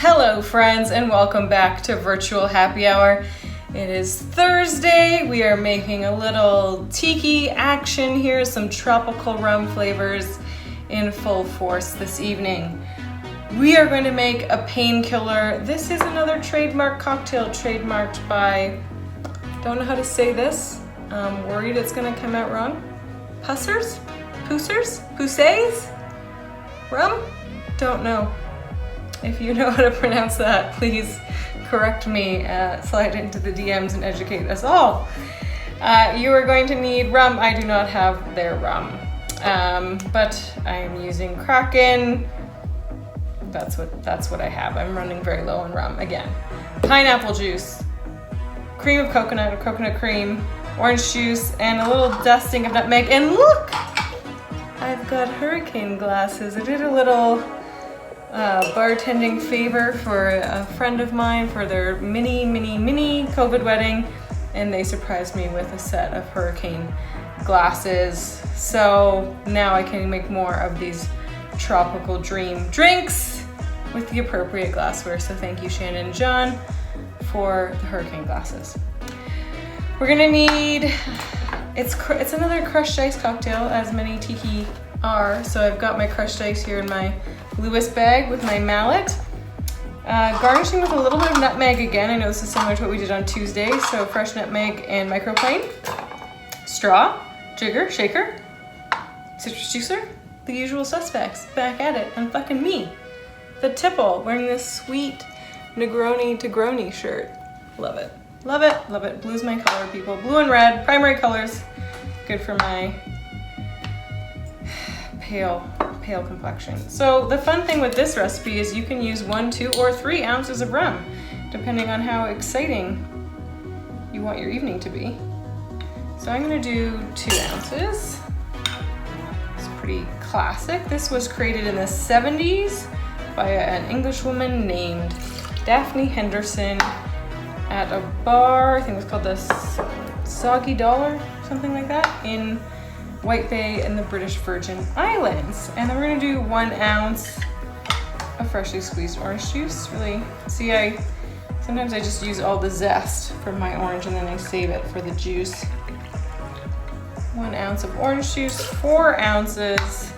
Hello friends and welcome back to Virtual Happy Hour. It is Thursday. We are making a little tiki action here, some tropical rum flavors in full force this evening. We are going to make a Painkiller. This is another trademark cocktail trademarked by, don't know how to say this, I'm worried it's going to come out wrong. Pussers? Poussays? Rum? Don't know. If you know how to pronounce that, please correct me, slide into the DMs and educate us all. You are going to need rum. I do not have their rum, but I am using Kraken. That's what I have. I'm running very low on rum again. Pineapple juice, cream of coconut or coconut cream, orange juice, and a little dusting of nutmeg. And look, I've got hurricane glasses. I did a little bartending favor for a friend of mine for their mini COVID wedding, and they surprised me with a set of hurricane glasses. So now I can make more of these tropical dream drinks with the appropriate glassware. So thank you, Shannon and John, for the hurricane glasses. We're gonna need, it's another crushed ice cocktail, as many tiki are. So I've got my crushed ice here in my Lewis bag with my mallet. Garnishing with a little bit of nutmeg again. I know this is similar to what we did on Tuesday. So fresh nutmeg and microplane. Straw, jigger, shaker, citrus juicer, the usual suspects. Back at it, and fucking me, the tipple, wearing this sweet Negroni to Groni shirt. Love it, love it, love it. Blue's my color, people. Blue and red, primary colors. Good for my pale complexion. So the fun thing with this recipe is you can use 1, 2, or 3 ounces of rum, depending on how exciting you want your evening to be. So I'm gonna do 2 ounces. It's pretty classic. This was created in the 70s by an English woman named Daphne Henderson at a bar, I think it was called the Soggy Dollar, something like that, in White Bay in the British Virgin Islands. And then we're gonna do 1 ounce of freshly squeezed orange juice. Really, see, sometimes I just use all the zest from my orange and then I save it for the juice. 1 ounce of orange juice, 4 ounces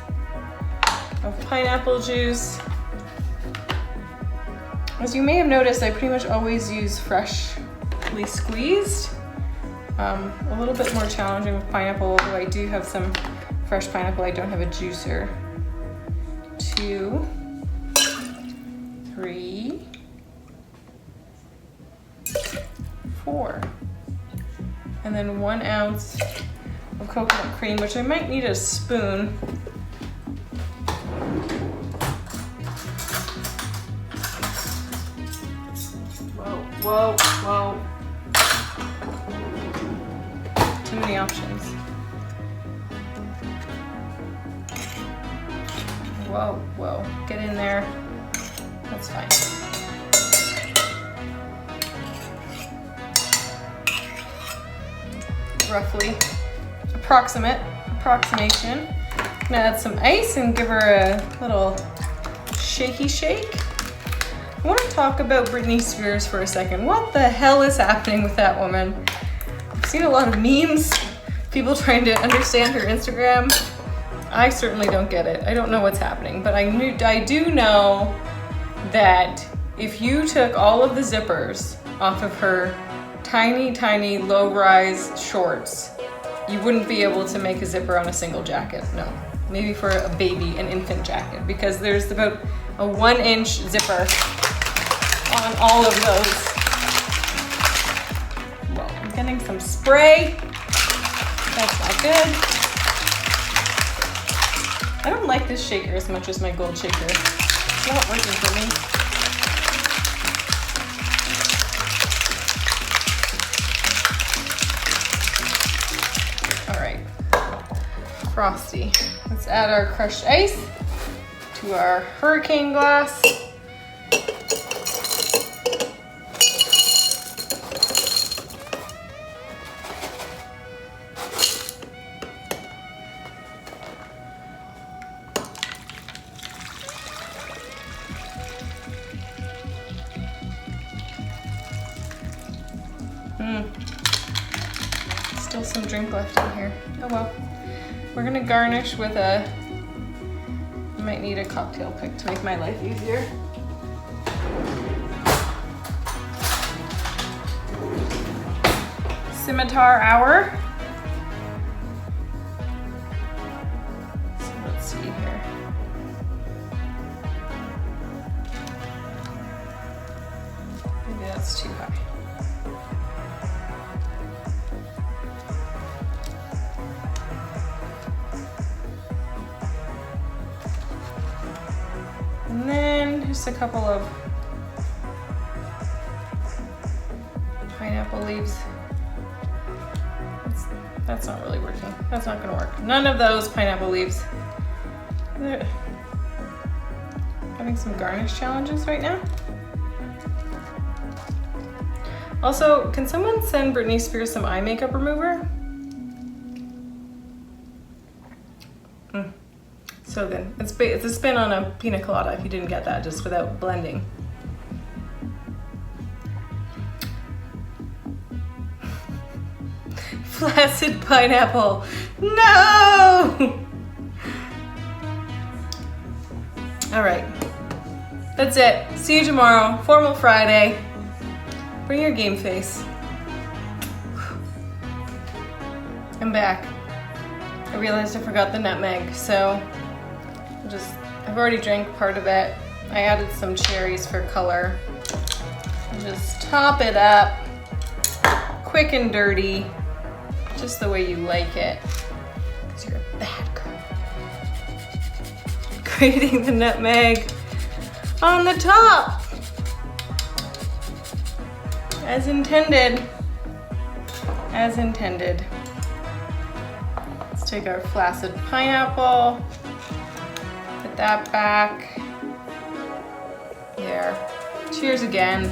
of pineapple juice. As you may have noticed, I pretty much always use freshly squeezed. A little bit more challenging with pineapple, although I do have some fresh pineapple. I don't have a juicer. 2, 3, 4. And then 1 ounce of coconut cream, which I might need a spoon. Whoa, whoa, whoa. Too many options. Whoa, whoa, get in there. That's fine. Roughly, approximation. I'm gonna add some ice and give her a little shaky shake. I want to talk about Britney Spears for a second. What the hell is happening with that woman? I've seen a lot of memes, people trying to understand her Instagram. I certainly don't get it. I don't know what's happening, but I do know that if you took all of the zippers off of her tiny low-rise shorts, you wouldn't be able to make a zipper on a single jacket. No, maybe for a baby, an infant jacket, because there's about a 1-inch zipper on all of those. Well, I'm getting some spray. That's not good. I don't like this shaker as much as my gold shaker. It's not working for me. All right, frosty. Let's add our crushed ice to our hurricane glass. some drink left in here. Oh well. We're gonna garnish with I might need a cocktail pick to make my life easier. Scimitar hour. So let's see here. Maybe that's too high. And then just a couple of pineapple leaves. That's not really working. That's not gonna work. None of those pineapple leaves. They're having some garnish challenges right now. Also, can someone send Britney Spears some eye makeup remover? So good. It's a spin on a Piña Colada if you didn't get that, just without blending. Flaccid pineapple. No! All right. That's it. See you tomorrow. Formal Friday. Bring your game face. I'm back. I realized I forgot the nutmeg, so I've already drank part of it. I added some cherries for color. Just top it up, quick and dirty, just the way you like it, because you're a bad girl. Grating the nutmeg on the top, as intended, as intended. Let's take our flaccid pineapple, put that back there. Cheers again.